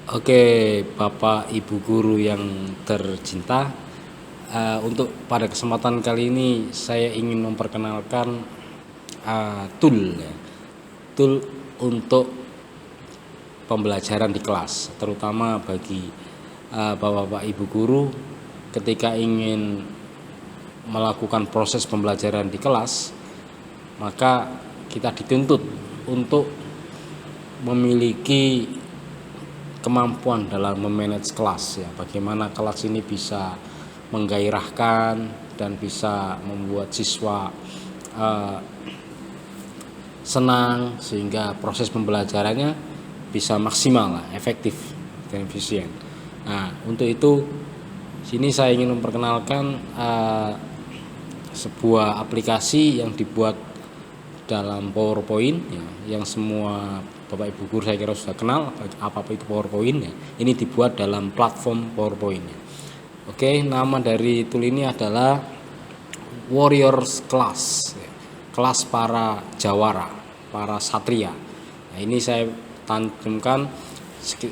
Oke, Bapak Ibu guru yang tercinta, untuk pada kesempatan kali ini saya ingin memperkenalkan tool ya, tool untuk pembelajaran di kelas, terutama bagi Bapak Ibu guru ketika ingin melakukan proses pembelajaran di kelas, maka kita dituntut untuk memiliki kemampuan dalam memanage kelas ya, bagaimana kelas ini bisa menggairahkan dan bisa membuat siswa senang sehingga proses pembelajarannya bisa maksimal, efektif dan efisien. Nah, untuk itu sini saya ingin memperkenalkan sebuah aplikasi yang dibuat dalam PowerPoint ya, yang semua Bapak Ibu guru saya kira sudah kenal apa itu PowerPoint ya. Ini dibuat dalam platform PowerPoint ya. Oke, nama dari tool ini adalah Warriors Class ya. Kelas para jawara, para satria. Nah, ini saya tanamkan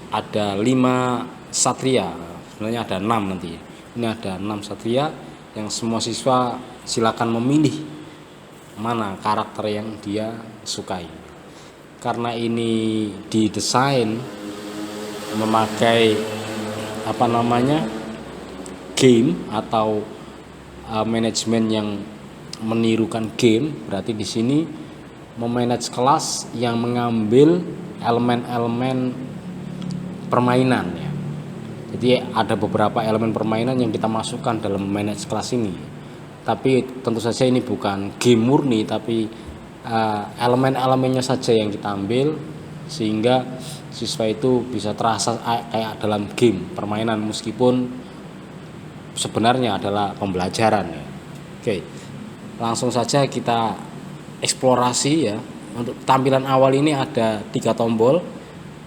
ada 5 satria. Sebenarnya ada 6 nanti ya. Ini ada 6 satria yang semua siswa silakan memilih mana karakter yang dia sukai. Karena ini didesain memakai game atau manajemen yang menirukan game, berarti di sini memanage kelas yang mengambil elemen-elemen permainan ya. Jadi ada beberapa elemen permainan yang kita masukkan dalam manage kelas ini. Tapi tentu saja ini bukan game murni, tapi elemen-elemennya saja yang kita ambil sehingga siswa itu bisa terasa kayak dalam game permainan meskipun sebenarnya adalah pembelajaran ya. Oke, langsung saja kita eksplorasi ya. Untuk tampilan awal ini ada 3 tombol.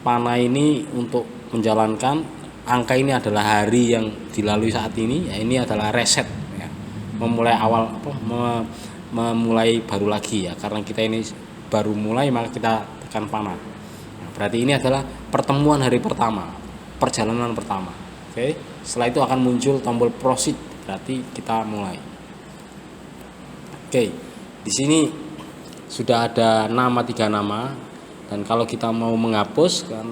Panah ini untuk menjalankan, angka ini adalah hari yang dilalui saat ini ya, ini adalah reset ya. Memulai awal memulai baru lagi ya, karena kita ini baru mulai maka kita tekan panah. Nah, berarti ini adalah pertemuan hari pertama, perjalanan pertama. Oke, setelah itu akan muncul tombol proceed, berarti kita mulai. Oke, di sini sudah ada 3 nama, dan kalau kita mau menghapus kan,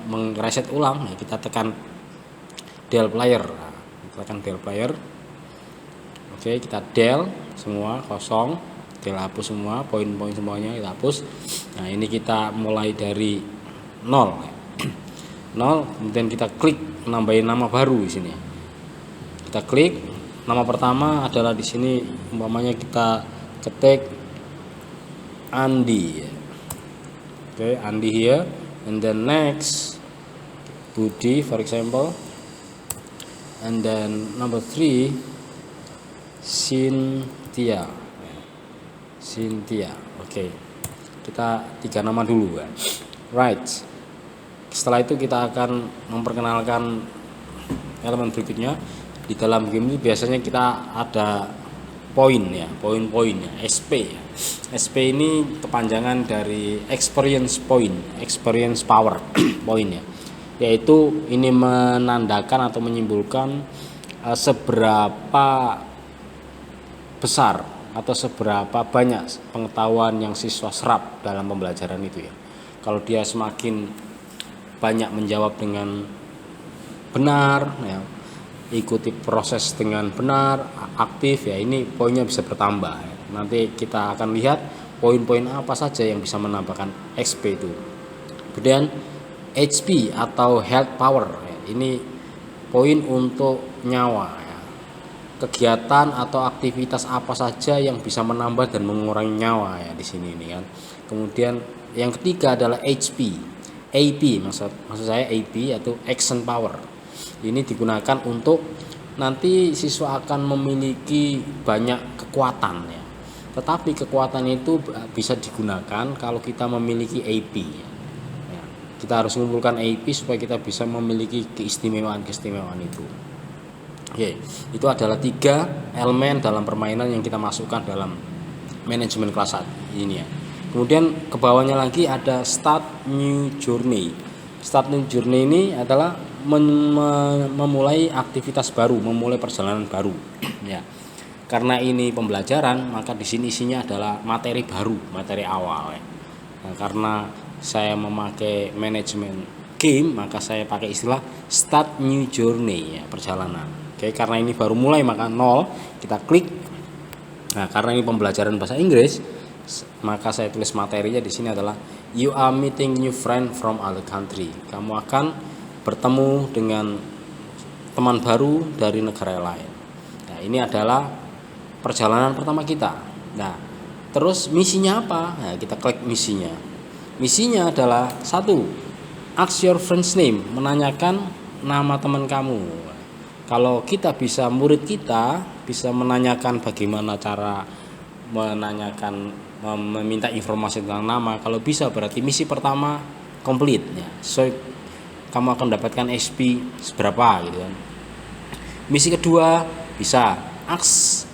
mereset ulang ya, kita tekan del player. Nah, kita tekan del player. Oke, kita del semua kosong, kita hapus semua, poin-poin semuanya kita hapus. Nah, ini kita mulai dari 0. 0, kemudian kita klik nambahin nama baru di sini. Kita klik nama pertama adalah di sini umpamanya kita ketik Andi. Oke, Andi here, and then next Budi for example, and then number 3 Cynthia. Oke. Kita 3 nama dulu ya. Right. Setelah itu kita akan memperkenalkan elemen berikutnya. Di dalam game ini biasanya kita ada poin ya, poin-poin ya, SP ya. SP ini kepanjangan dari experience point, experience power point ya. Yaitu ini menandakan atau menyimpulkan seberapa besar atau seberapa banyak pengetahuan yang siswa serap dalam pembelajaran itu ya. Kalau dia semakin banyak menjawab dengan benar ya, ikuti proses dengan benar, aktif ya, ini poinnya bisa bertambah ya. Nanti kita akan lihat poin-poin apa saja yang bisa menambahkan XP itu. Kemudian HP atau health power ya, ini poin untuk nyawa. Kegiatan atau aktivitas apa saja yang bisa menambah dan mengurangi nyawa ya di sini ini kan. Kemudian yang ketiga adalah HP. AP maksud saya AP yaitu action power. Ini digunakan untuk nanti siswa akan memiliki banyak kekuatan ya. Tetapi kekuatan itu bisa digunakan kalau kita memiliki AP ya. Kita harus mengumpulkan AP supaya kita bisa memiliki keistimewaan itu. Oke, itu adalah 3 elemen dalam permainan yang kita masukkan dalam manajemen kelas 1 ini ya. Kemudian ke bawahnya lagi ada start new journey. Start new journey ini adalah memulai aktivitas baru, memulai perjalanan baru. Ya. Karena ini pembelajaran, maka di sini isinya adalah materi baru, materi awal. Ya. Nah, karena saya memakai manajemen game, maka saya pakai istilah start new journey, ya, perjalanan. Oke, karena ini baru mulai maka 0, kita klik. Nah, karena ini pembelajaran bahasa Inggris, maka saya tulis materinya di sini adalah you are meeting new friend from other country. Kamu akan bertemu dengan teman baru dari negara lain. Nah, ini adalah perjalanan pertama kita. Nah, terus misinya apa? Nah, kita klik misinya. Misinya adalah 1. Ask your friend's name, menanyakan nama teman kamu. Kalau kita bisa, murid kita bisa menanyakan bagaimana cara menanyakan, meminta informasi tentang nama. Kalau bisa berarti misi pertama komplit ya. So kamu akan mendapatkan XP seberapa gitu kan. Misi kedua bisa ask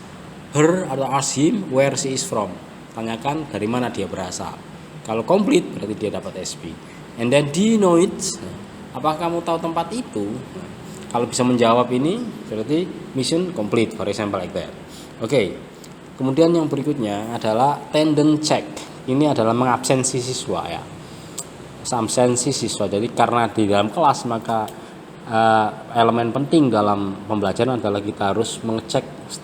her atau ask him where she is from. Tanyakan dari mana dia berasal. Kalau komplit berarti dia dapat XP. And then do you know it? Apakah kamu tahu tempat itu? Kalau bisa menjawab ini berarti mission complete, for example like that. Oke. Kemudian yang berikutnya adalah attendance check. Ini adalah mengabsensi siswa ya. Absensi siswa. Jadi karena di dalam kelas maka elemen penting dalam pembelajaran adalah kita harus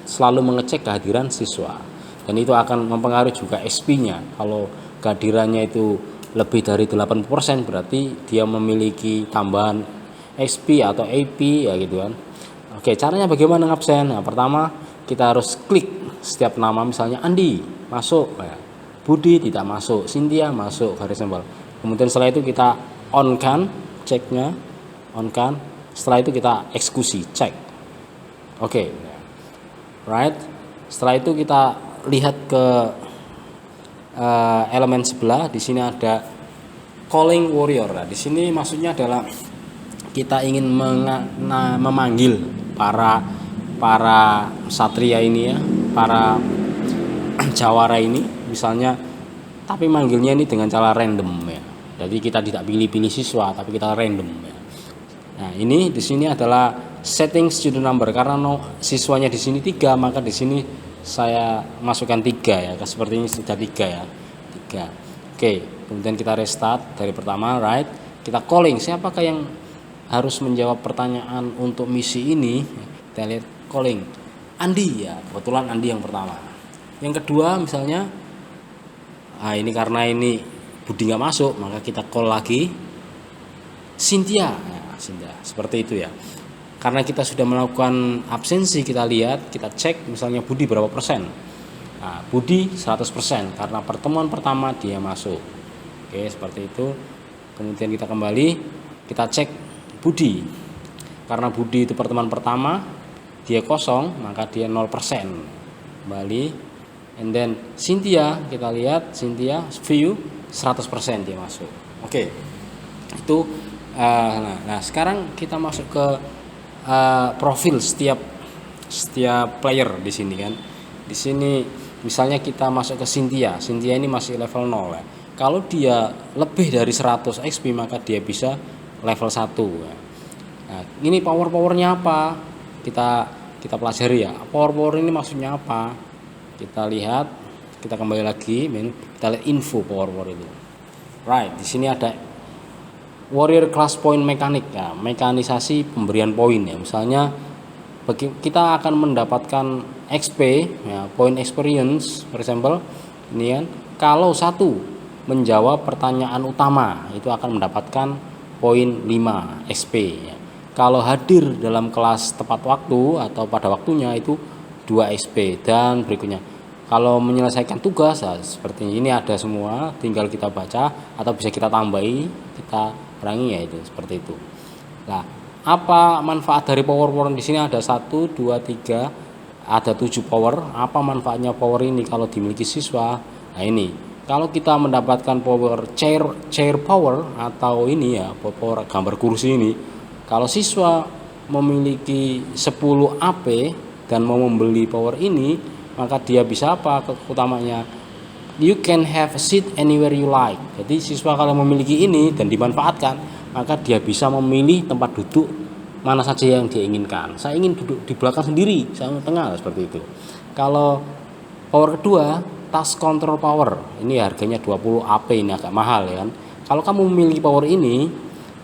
selalu mengecek kehadiran siswa. Dan itu akan mempengaruhi juga XP-nya. Kalau kehadirannya itu lebih dari 80% berarti dia memiliki tambahan XP atau AP ya gitu kan. Oke, caranya bagaimana ngabsen? Nah, pertama kita harus klik setiap nama, misalnya Andi masuk, ya. Budi tidak masuk, Cynthia masuk, garis sembal. Kemudian setelah itu kita on kan, ceknya on kan. Setelah itu kita eksekusi, cek. Oke. Right. Setelah itu kita lihat ke elemen sebelah. Di sini ada calling warrior. Nah, di sini maksudnya adalah kita ingin memanggil para satria ini ya, para jawara ini misalnya, tapi manggilnya ini dengan cara random ya. Jadi kita tidak pilih-pilih siswa, tapi kita random ya. Nah, ini di sini adalah setting student number karena siswanya di sini 3, maka di sini saya masukkan 3 ya. Seperti ini sudah 3 ya. 3. Oke, kemudian kita restart dari pertama, right? Kita calling, siapakah yang harus menjawab pertanyaan untuk misi ini? Kita lihat calling Andi ya, kebetulan Andi yang pertama. Yang kedua misalnya, ini karena ini Budi nggak masuk, maka kita call lagi Cynthia. Nah, Cynthia seperti itu ya. Karena kita sudah melakukan absensi, kita lihat, kita cek misalnya Budi berapa persen. Nah, Budi 100% karena pertemuan pertama dia masuk. Oke, seperti itu. Kemudian kita kembali, kita cek Budi, karena Budi itu pertemuan pertama dia kosong, maka dia 0%. Kembali, and then Cynthia, kita lihat Cynthia view 100% dia masuk. Oke. Itu nah sekarang kita masuk ke profil setiap player di sini kan. Di sini misalnya kita masuk ke Cynthia. Cynthia ini masih level 0 ya. Kalau dia lebih dari 100 XP maka dia bisa level 1 ya. Nah, ini powernya apa? Kita pelajari ya. Power ini maksudnya apa? Kita lihat, kita kembali lagi menu, kita lihat info power itu. Right, di sini ada warrior class point mekanik ya, mekanisasi pemberian poin ya. Misalnya kita akan mendapatkan XP ya, point experience for example ini kan. Kalau 1 menjawab pertanyaan utama itu akan mendapatkan poin 5 XP ya. Kalau hadir dalam kelas tepat waktu atau pada waktunya itu 2 XP. Dan berikutnya kalau menyelesaikan tugas seperti ini ada semua, tinggal kita baca atau bisa kita tambahi, kita kurangi ya, itu seperti itu. Nah, apa manfaat dari power di sini? Ada 1 2 3, ada 7 power. Apa manfaatnya power ini kalau dimiliki siswa? Nah, ini kalau kita mendapatkan power chair power atau ini ya, power gambar kursi ini, kalau siswa memiliki 10 AP dan mau membeli power ini, maka dia bisa apa utamanya? You can have a seat anywhere you like. Jadi siswa kalau memiliki ini dan dimanfaatkan, maka dia bisa memilih tempat duduk mana saja yang dia inginkan. Saya ingin duduk di belakang sendiri, saya ingin tengah, seperti itu. Kalau power kedua, task control power, ini harganya 20 AP, ini agak mahal ya kan. Kalau kamu memiliki power ini,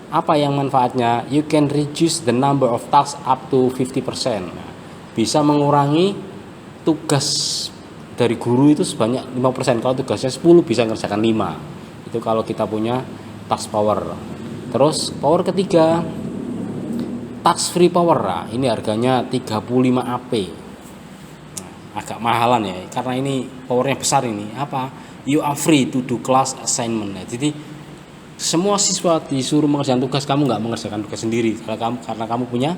apa yang manfaatnya? You can reduce the number of tasks up to 50%. Nah, bisa mengurangi tugas dari guru itu sebanyak 5%. Kalau tugasnya 10 bisa ngerjakan 5. Itu kalau kita punya task power. Terus power ketiga, tax free power. Nah, ini harganya 35 AP. Nah, agak mahalan ya, karena ini powernya besar ini. Apa? You are free to do class assignment. Nah, jadi semua siswa disuruh mengerjakan tugas, kamu nggak mengerjakan tugas sendiri karena kamu punya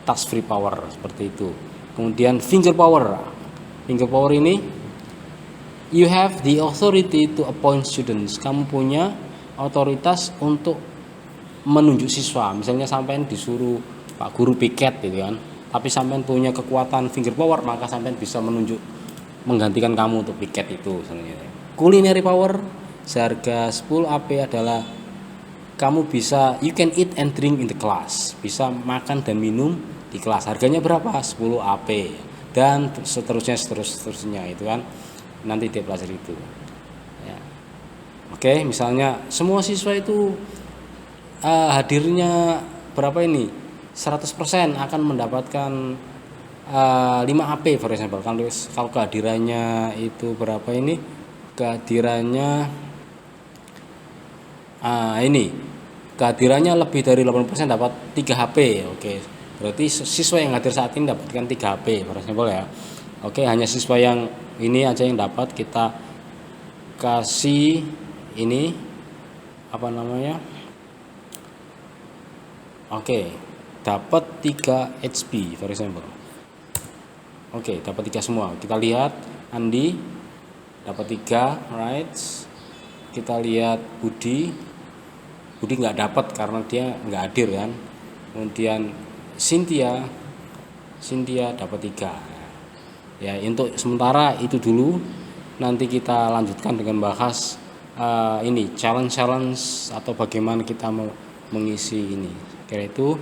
tax free power, seperti itu. Kemudian finger power. Finger power ini, you have the authority to appoint students. Kamu punya otoritas untuk menunjuk siswa. Misalnya sampean disuruh Pak Guru piket gitu kan, tapi sampean punya kekuatan finger power, maka sampean bisa menunjuk menggantikan kamu untuk piket itu sebenarnya. Culinary power seharga 10 AP adalah kamu bisa, you can eat and drink in the class, bisa makan dan minum di kelas. Harganya berapa? 10 AP dan seterusnya itu kan, nanti dia pelajari itu ya. Oke, misalnya semua siswa itu hadirnya berapa ini, 100% akan mendapatkan 5 AP for example. Kalau kehadirannya itu berapa ini, kehadirannya kehadirannya lebih dari 80% dapat 3 HP. Oke, berarti siswa yang hadir saat ini dapatkan 3 HP for example ya. Oke, hanya siswa yang ini aja yang dapat, kita kasih ini apa namanya, oke, dapat 3 HP for example. Oke, dapat 3 semua. Kita lihat Andi dapat 3, right? Kita lihat Budi nggak dapat karena dia nggak hadir kan. Kemudian Cynthia dapat 3. Ya, untuk sementara itu dulu. Nanti kita lanjutkan dengan bahas ini challenge atau bagaimana kita mau mengisi ini. Kira itu.